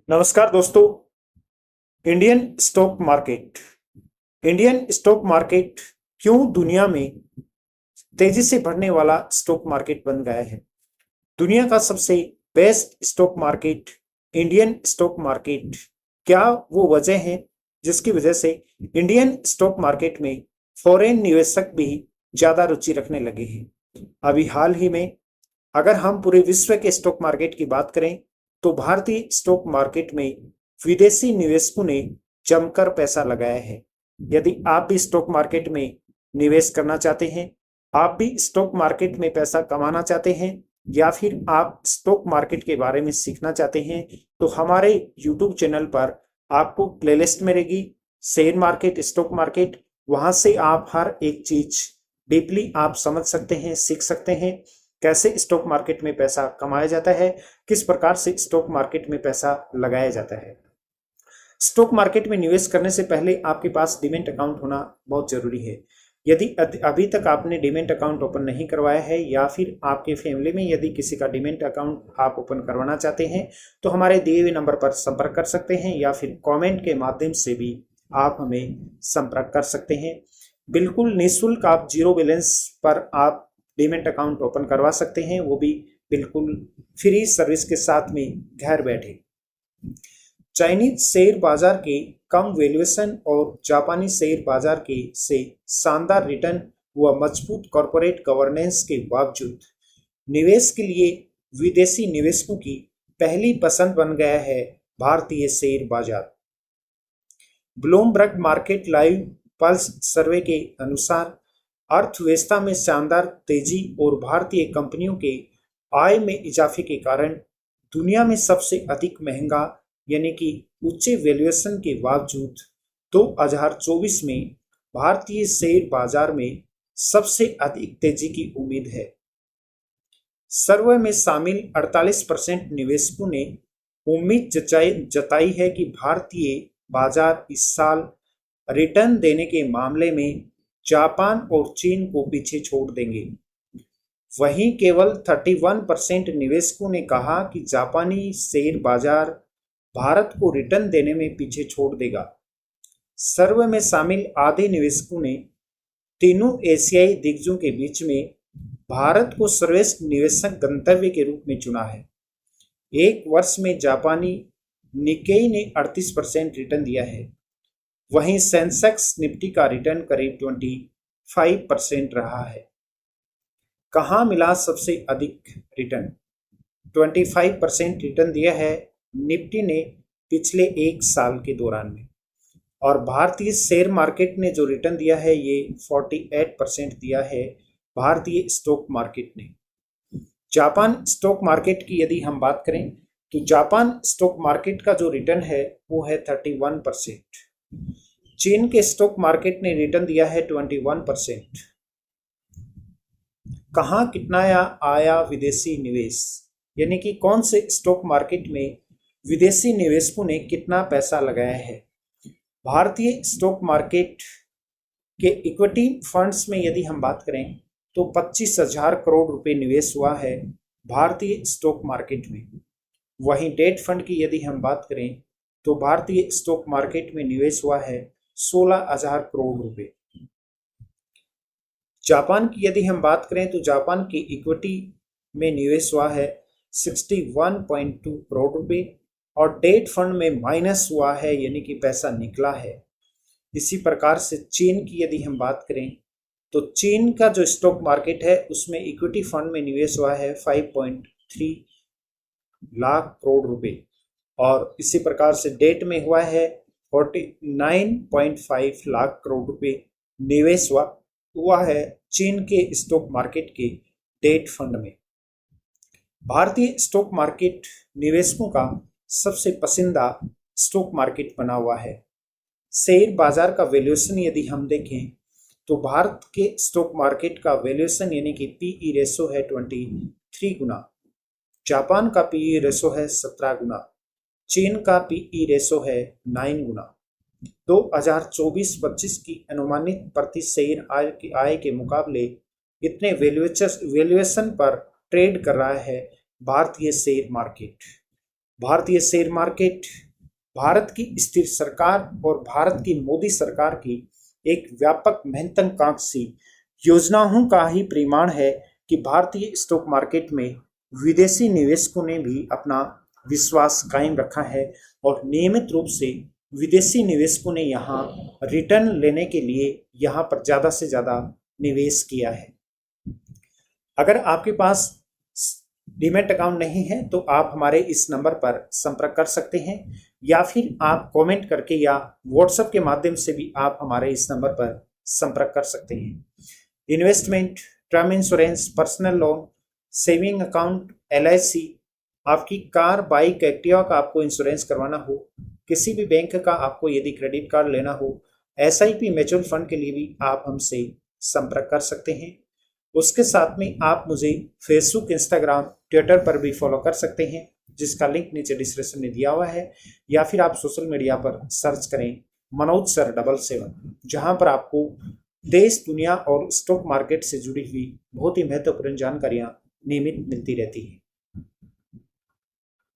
नमस्कार दोस्तों। Indian stock market Indian stock market क्यों दुनिया में तेजी से बढ़ने वाला स्टॉक मार्केट बन गया है। दुनिया का सबसे best stock market Indian stock market, क्या वो वजह है जिसकी वजह से इंडियन स्टॉक मार्केट में फॉरेन निवेशक भी ज्यादा रुचि रखने लगे हैं। अभी हाल ही में अगर हम पूरे विश्व के स्टॉक मार्केट की बात करें तो भारतीय स्टॉक मार्केट में विदेशी निवेशकों ने जमकर पैसा लगाया है। यदि आप भी स्टॉक मार्केट में निवेश करना चाहते हैं, आप भी स्टॉक मार्केट में पैसा कमाना चाहते हैं, या फिर आप स्टॉक मार्केट के बारे में सीखना चाहते हैं, तो हमारे यूट्यूब चैनल पर आपको प्लेलिस्ट मिलेगी शेयर मार्केट, स्टॉक मार्केट। वहां से आप हर एक चीज डीपली आप समझ सकते हैं, सीख सकते हैं। कैसे स्टॉक मार्केट में पैसा कमाया जाता है, किस प्रकार से स्टॉक मार्केट में पैसा लगाया जाता है। स्टॉक मार्केट में निवेश करने से पहले आपके पास डीमैट अकाउंट होना बहुत जरूरी है। यदि अभी तक आपने डीमैट अकाउंट ओपन नहीं करवाया है, या फिर आपके फैमिली में यदि किसी का डीमैट अकाउंट आप ओपन करवाना चाहते हैं, तो हमारे दिए हुए नंबर पर संपर्क कर सकते हैं, या फिर कमेंट के माध्यम से भी आप हमें संपर्क कर सकते हैं। बिल्कुल निःशुल्क आप जीरो बैलेंस पर आप डीमैट अकाउंट ओपन करवा सकते हैं, वो भी बिल्कुल फ्री सर्विस के साथ में घर बैठे। चाइनीज शेयर बाजार के कम वैल्यूएशन और जापानी शेयर बाजार के से शानदार रिटर्न व मजबूत कॉरपोरेट गवर्नेंस के बावजूद निवेश के लिए विदेशी निवेशकों की पहली पसंद बन गया है भारतीय शेयर बाजार। ब्लूमबर्ग मार्केट लाइव पल्स सर्वे के अनुसार अर्थव्यवस्था में शानदार तेजी और भारतीय कंपनियों के आय में इजाफे के कारण दुनिया में सबसे अधिक महंगा यानी कि उच्च वैल्यूएशन के बावजूद 2024 में भारतीय शेयर बाजार में सबसे अधिक तेजी की उम्मीद है। सर्वे में शामिल 48% निवेशकों ने उम्मीद जताई है कि भारतीय बाजार इस साल रिटर्न देने के मामले में जापान और चीन को पीछे छोड़ देंगे। वहीं केवल 31% निवेशकों ने कहा कि जापानी शेयर बाजार भारत को रिटर्न देने में पीछे छोड़ देगा। सर्वे में शामिल आधे निवेशकों ने तीनों एशियाई दिग्गजों के बीच में भारत को सर्वश्रेष्ठ निवेशक गंतव्य के रूप में चुना है। एक वर्ष में जापानी निकेई ने 38% रिटर्न दिया है, वहीं सेंसेक्स निफ्टी का रिटर्न करीब 25% रहा है। कहां मिला सबसे अधिक रिटर्न? 25% रिटर्न दिया है निफ्टी ने पिछले एक साल के दौरान में, और भारतीय शेयर मार्केट ने जो रिटर्न दिया है ये 48% दिया है भारतीय स्टॉक मार्केट ने। जापान स्टॉक मार्केट की यदि हम बात करें तो जापान स्टॉक मार्केट का जो रिटर्न है वो है 31%। चीन के स्टॉक मार्केट ने रिटर्न दिया है 21%। कहां कितना आया विदेशी निवेश, यानी कि कौन से स्टॉक मार्केट में विदेशी निवेशकों ने कितना पैसा लगाया है। भारतीय स्टॉक मार्केट के इक्विटी फंड्स में यदि हम बात करें तो 25,000 करोड़ रुपए निवेश हुआ है भारतीय स्टॉक मार्केट में। वहीं डेट फंड की यदि हम बात करें तो भारतीय स्टॉक मार्केट में निवेश हुआ है 16,000 करोड़ रुपए। जापान की यदि हम बात करें तो जापान की इक्विटी में निवेश हुआ है 61.2 करोड़ रुपए, और डेट फंड में माइनस हुआ है यानी कि पैसा निकला है। इसी प्रकार से चीन की यदि हम बात करें तो चीन का जो स्टॉक मार्केट है उसमें इक्विटी फंड में निवेश हुआ है 5.3 लाख करोड़ रुपए, और इसी प्रकार से डेट में हुआ है 49.5 लाख करोड़ रुपए निवेश हुआ है चीन के स्टॉक मार्केट के डेट फंड में। भारतीय स्टॉक मार्केट निवेशकों का सबसे पसंदीदा स्टॉक मार्केट बना हुआ है। शेयर बाजार का वैल्यूएशन यदि हम देखें तो भारत के स्टॉक मार्केट का वैल्यूएशन यानी कि पीई रेशो है 23 गुना, जापान का पीई रेशो है 17 गुना, चीन का पीई रेशो है 9 गुना। 2024-25 की अनुमानित प्रति शेयर आय के मुकाबले इतने वैल्यूएशन पर ट्रेड कर रहा है भारतीय शेयर मार्केट। भारतीय शेयर मार्केट भारत की स्थिर सरकार और भारत की मोदी सरकार की एक व्यापक महत्वाकांक्षी योजनाओं का ही प्रमाण है कि भारतीय स्टॉक मार्केट में विदेशी निवेशकों ने भी अपना विश्वास कायम रखा है और नियमित रूप से विदेशी निवेशकों ने यहाँ रिटर्न लेने के लिए यहाँ पर ज़्यादा से ज़्यादा निवेश किया है। अगर आपके पास डीमैट अकाउंट नहीं है तो आप हमारे इस नंबर पर संपर्क कर सकते हैं या फिर आप कमेंट करके या व्हाट्सएप के माध्यम से भी आप हमारे इस नंबर पर संपर्क कर सकते हैं। Investment, term insurance, personal loan, saving account, LIC, आपकी कार, बाइक, एक्टिवा का आपको इंश्योरेंस करवाना हो, किसी भी बैंक का आपको यदि क्रेडिट कार्ड लेना हो, SIP म्यूचुअल फंड के लिए भी आप हमसे संपर्क कर सकते हैं। उसके साथ में आप मुझे फेसबुक, इंस्टाग्राम, ट्विटर पर भी फॉलो कर सकते हैं जिसका लिंक नीचे डिस्क्रिप्शन में दिया हुआ है, या फिर आप सोशल मीडिया पर सर्च करें मनोज सर 777, जहां पर आपको देश, दुनिया और स्टॉक मार्केट से जुड़ी हुई बहुत ही महत्वपूर्ण जानकारियां नियमित मिलती रहती हैं।